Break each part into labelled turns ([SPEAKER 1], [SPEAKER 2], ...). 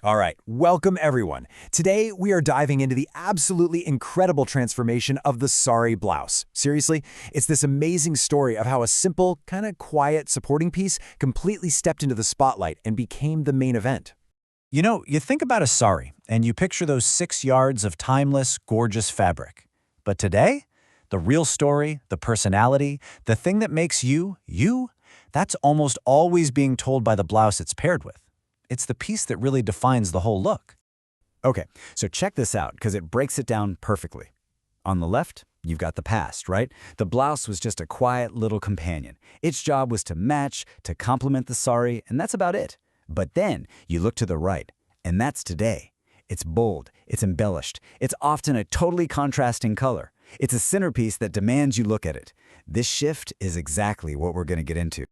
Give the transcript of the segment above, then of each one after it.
[SPEAKER 1] All right, welcome everyone. Today we are diving into the absolutely incredible transformation of the sari blouse. Seriously, it's this amazing story of how a simple, kind of quiet supporting piece completely stepped into the spotlight and became the main event.
[SPEAKER 2] You know, you think about a sari, and you picture those 6 yards of timeless, gorgeous fabric. But today, the real story, the personality, the thing that makes you, that's almost always being told by the blouse it's paired with. It's the piece that really defines the whole look.
[SPEAKER 1] Okay, so check this out, because it breaks it down perfectly. On the left, you've got the past, right? The blouse was just a quiet little companion. Its job was to match, to complement the sari, and that's about it. But then you look to the right, and that's today. It's bold, it's embellished, it's often a totally contrasting color. It's a centerpiece that demands you look at it. This shift is exactly what we're going to get into.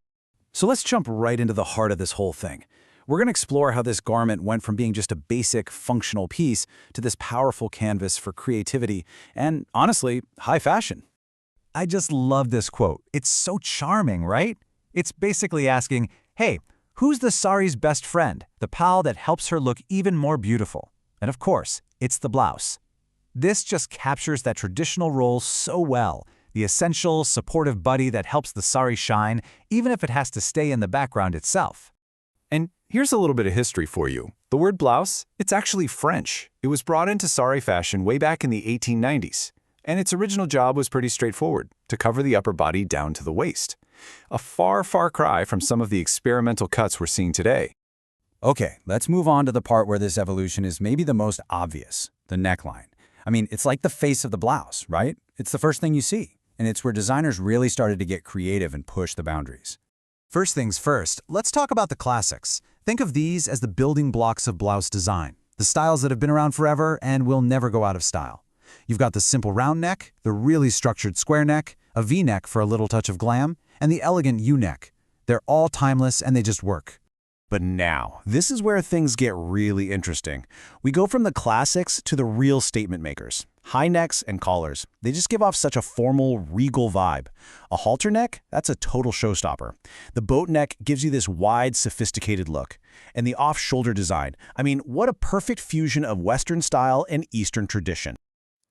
[SPEAKER 1] So let's jump right into the heart of this whole thing. We're going to explore how this garment went from being just a basic, functional piece to this powerful canvas for creativity and, honestly, high fashion.
[SPEAKER 2] I just love this quote. It's so charming, right? It's basically asking, hey, who's the sari's best friend, the pal that helps her look even more beautiful? And of course, it's the blouse. This just captures that traditional role so well, the essential, supportive buddy that helps the sari shine, even if it has to stay in the background itself.
[SPEAKER 3] And here's a little bit of history for you. The word blouse, it's actually French. It was brought into sari fashion way back in the 1890s. And its original job was pretty straightforward, to cover the upper body down to the waist. A far, far cry from some of the experimental cuts we're seeing today.
[SPEAKER 2] Okay, let's move on to the part where this evolution is maybe the most obvious, the neckline. I mean, it's like the face of the blouse, right? It's the first thing you see, and it's where designers really started to get creative and push the boundaries. First things first, let's talk about the classics. Think of these as the building blocks of blouse design, the styles that have been around forever and will never go out of style. You've got the simple round neck, the really structured square neck, a V-neck for a little touch of glam, and the elegant U-neck. They're all timeless and they just work.
[SPEAKER 3] But now, this is where things get really interesting. We go from the classics to the real statement makers. High necks and collars, they just give off such a formal, regal vibe. A halter neck, that's a total showstopper. The boat neck gives you this wide, sophisticated look. And the off-shoulder design, I mean, what a perfect fusion of Western style and Eastern tradition.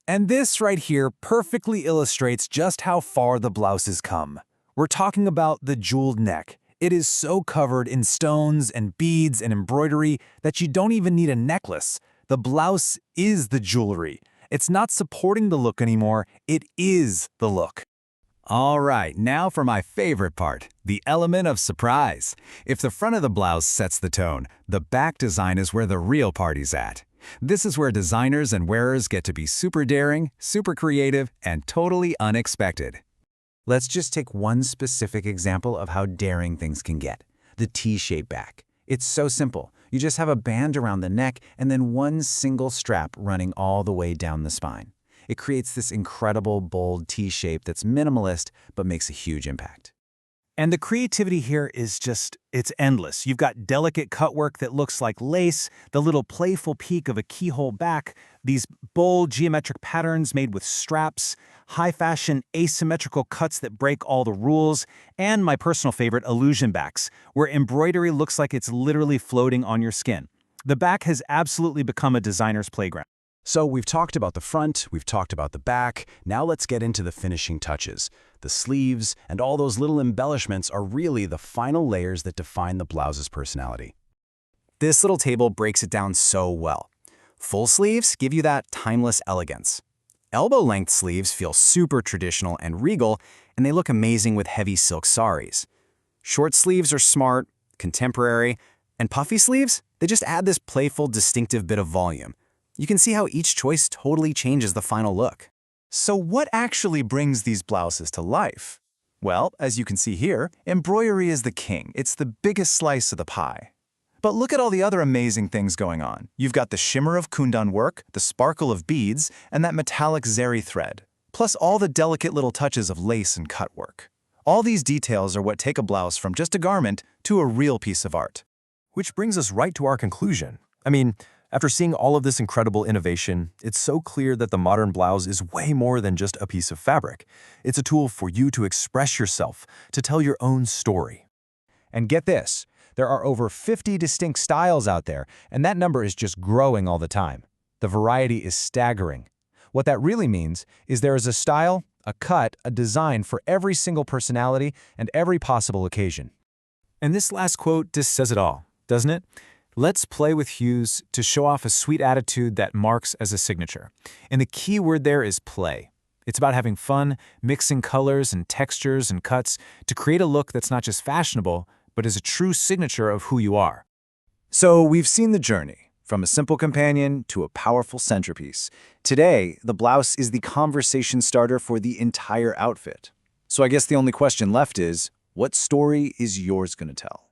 [SPEAKER 1] And this right here perfectly illustrates just how far the blouse has come. We're talking about the jeweled neck. It is so covered in stones and beads and embroidery that you don't even need a necklace. The blouse is the jewelry. It's not supporting the look anymore, it is the look.
[SPEAKER 2] All right, now for my favorite part, the element of surprise. If the front of the blouse sets the tone, the back design is where the real party's at. This is where designers and wearers get to be super daring, super creative, and totally unexpected. Let's just take one specific example of how daring things can get. The T-shaped back. It's so simple. You just have a band around the neck and then one single strap running all the way down the spine. It creates this incredible, bold T-shape that's minimalist but makes a huge impact.
[SPEAKER 1] And the creativity here is it's endless. You've got delicate cutwork that looks like lace, the little playful peak of a keyhole back, these bold geometric patterns made with straps, high-fashion asymmetrical cuts that break all the rules, and my personal favorite, illusion backs, where embroidery looks like it's literally floating on your skin. The back has absolutely become a designer's playground.
[SPEAKER 3] So we've talked about the front, we've talked about the back, now let's get into the finishing touches. The sleeves and all those little embellishments are really the final layers that define the blouse's personality.
[SPEAKER 1] This little table breaks it down so well. Full sleeves give you that timeless elegance. Elbow-length sleeves feel super traditional and regal, and they look amazing with heavy silk saris. Short sleeves are smart, contemporary, and puffy sleeves, they just add this playful, distinctive bit of volume. You can see how each choice totally changes the final look. So what actually brings these blouses to life? Well, as you can see here, embroidery is the king. It's the biggest slice of the pie. But look at all the other amazing things going on. You've got the shimmer of kundan work, the sparkle of beads, and that metallic zari thread, plus all the delicate little touches of lace and cutwork. All these details are what take a blouse from just a garment to a real piece of art.
[SPEAKER 4] Which brings us right to our conclusion. I mean, after seeing all of this incredible innovation, it's so clear that the modern blouse is way more than just a piece of fabric. It's a tool for you to express yourself, to tell your own story.
[SPEAKER 2] And get this,
[SPEAKER 3] There are over 50 distinct styles out there, and that number is just growing all the time. The variety is staggering. What that really means is there is a style, a cut, a design for every single personality and every possible occasion.
[SPEAKER 2] And this last quote just says it all, doesn't it? Let's play with hues to show off a sweet attitude that marks as a signature. And the key word there is play. It's about having fun, mixing colors and textures and cuts to create a look that's not just fashionable, but is a true signature of who you are.
[SPEAKER 1] So we've seen the journey, from a simple companion to a powerful centerpiece. Today, the blouse is the conversation starter for the entire outfit. So I guess the only question left is, what story is yours going to tell?